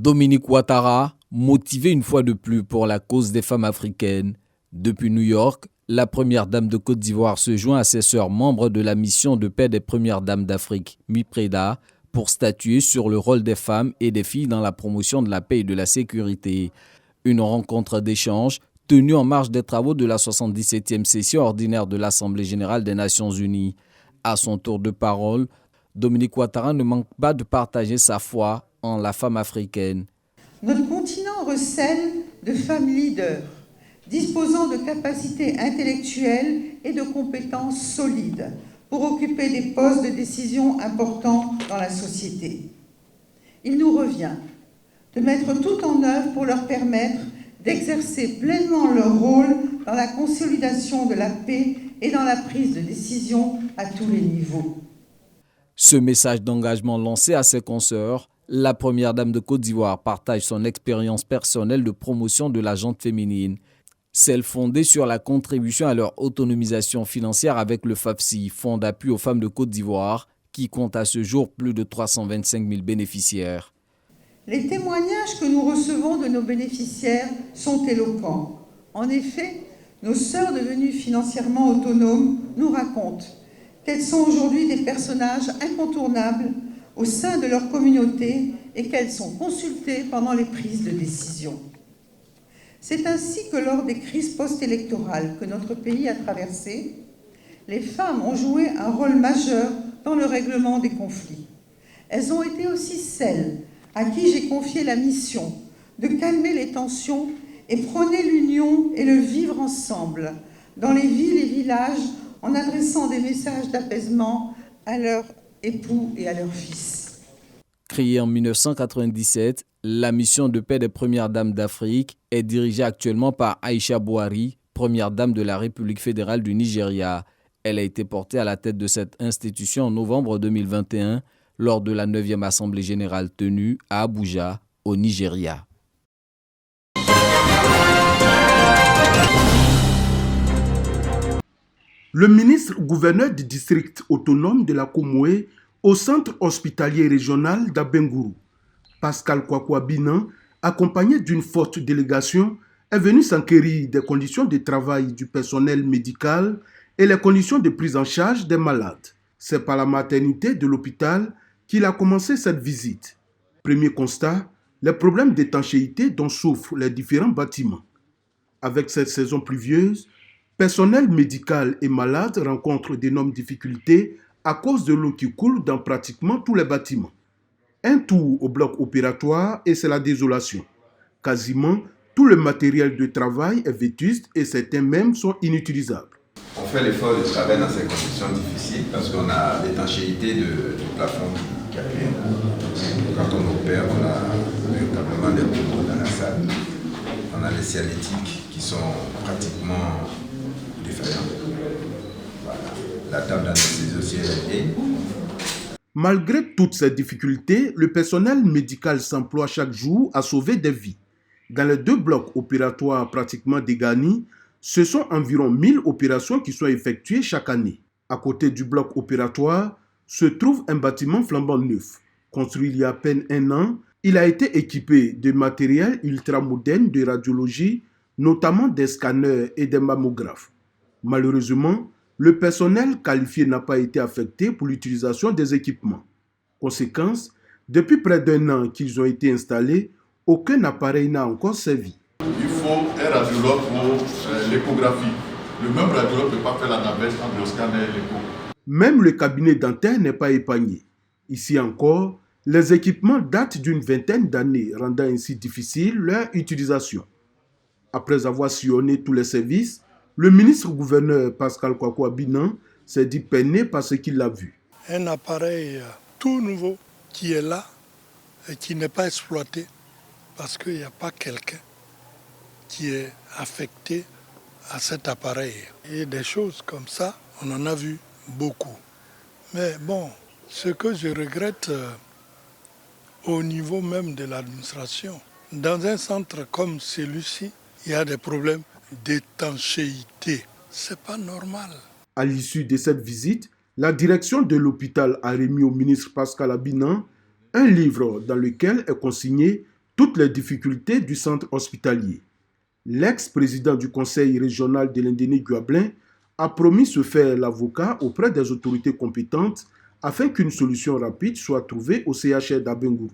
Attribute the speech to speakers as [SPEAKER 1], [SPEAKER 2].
[SPEAKER 1] Dominique Ouattara, motivé une fois de plus pour la cause des femmes africaines. Depuis New York, la première dame de Côte d'Ivoire se joint à ses sœurs membres de la mission de paix des premières dames d'Afrique, MIPREDA, pour statuer sur le rôle des femmes et des filles dans la promotion de la paix et de la sécurité. Une rencontre d'échange tenue en marge des travaux de la 77e session ordinaire de l'Assemblée générale des Nations unies. À son tour de parole, Dominique Ouattara ne manque pas de partager sa foi en la femme africaine.
[SPEAKER 2] Notre continent recèle de femmes leaders, disposant de capacités intellectuelles et de compétences solides pour occuper des postes de décision importants dans la société. Il nous revient de mettre tout en œuvre pour leur permettre d'exercer pleinement leur rôle dans la consolidation de la paix et dans la prise de décision à tous les niveaux.
[SPEAKER 1] Ce message d'engagement lancé à ses consoeurs, la première dame de Côte d'Ivoire partage son expérience personnelle de promotion de la gente féminine, celle fondée sur la contribution à leur autonomisation financière avec le FAFSI, Fonds d'appui aux femmes de Côte d'Ivoire, qui compte à ce jour plus de 325 000 bénéficiaires.
[SPEAKER 2] Les témoignages que nous recevons de nos bénéficiaires sont éloquents. En effet, nos sœurs devenues financièrement autonomes nous racontent qu'elles sont aujourd'hui des personnages incontournables au sein de leur communauté et qu'elles sont consultées pendant les prises de décision. C'est ainsi que lors des crises post-électorales que notre pays a traversées, les femmes ont joué un rôle majeur dans le règlement des conflits. Elles ont été aussi celles à qui j'ai confié la mission de calmer les tensions et prôner l'union et le vivre ensemble dans les villes et villages en adressant des messages d'apaisement à leurs époux et à leurs fils.
[SPEAKER 1] Créée en 1997, la mission de paix des premières dames d'Afrique est dirigée actuellement par Aïcha Bouhari, première dame de la République fédérale du Nigeria. Elle a été portée à la tête de cette institution en novembre 2021 lors de la 9e Assemblée générale tenue à Abuja, au Nigeria.
[SPEAKER 3] Le ministre-gouverneur du district autonome de la Comoé au centre hospitalier régional d'Abengourou, Pascal Kwakwa-Binan, accompagné d'une forte délégation, est venu s'enquérir des conditions de travail du personnel médical et les conditions de prise en charge des malades. C'est par la maternité de l'hôpital qu'il a commencé cette visite. Premier constat, les problèmes d'étanchéité dont souffrent les différents bâtiments. Avec cette saison pluvieuse, personnel médical et malade rencontrent d'énormes difficultés à cause de l'eau qui coule dans pratiquement tous les bâtiments. Un tour au bloc opératoire et c'est la désolation. Quasiment tout le matériel de travail est vétuste et certains même sont inutilisables.
[SPEAKER 4] On fait l'effort de travailler dans ces conditions difficiles parce qu'on a l'étanchéité du plafond qui arrive. Quand on opère, on a véritablement des poumons dans la salle. On a les cianétiques qui sont pratiquement défaillants. Voilà. La table d'anesthésie aussi est réglée.
[SPEAKER 3] Malgré toutes ces difficultés, le personnel médical s'emploie chaque jour à sauver des vies. Dans les 2 blocs opératoires pratiquement dégarnis, ce sont environ 1000 opérations qui sont effectuées chaque année. À côté du bloc opératoire se trouve un bâtiment flambant neuf. Construit il y a à peine 1 an, il a été équipé de matériel ultramoderne de radiologie, notamment des scanners et des mammographes. Malheureusement, le personnel qualifié n'a pas été affecté pour l'utilisation des équipements. Conséquence, depuis près d'1 an qu'ils ont été installés, aucun appareil n'a encore servi.
[SPEAKER 5] Il faut un radiologue pour l'échographie. Le même radiologue ne peut pas faire la navette entre le scanner et l'écho.
[SPEAKER 3] Même le cabinet dentaire n'est pas épargné. Ici encore, les équipements datent d'une vingtaine d'années, rendant ainsi difficile leur utilisation. Après avoir sillonné tous les services, le ministre-gouverneur Pascal Kwakwa-Binan s'est dit peiné par ce qu'il a vu.
[SPEAKER 6] Un appareil tout nouveau qui est là et qui n'est pas exploité parce qu'il n'y a pas quelqu'un qui est affecté à cet appareil. Et des choses comme ça, on en a vu beaucoup. Mais bon, ce que je regrette au niveau même de l'administration, dans un centre comme celui-ci, il y a des problèmes d'étanchéité. C'est pas normal.
[SPEAKER 3] À l'issue de cette visite, la direction de l'hôpital a remis au ministre Pascal Binan un livre dans lequel est consigné toutes les difficultés du centre hospitalier. L'ex-président du conseil régional de l'Indénie-Guablin a promis se faire l'avocat auprès des autorités compétentes afin qu'une solution rapide soit trouvée au CHR d'Abengourou.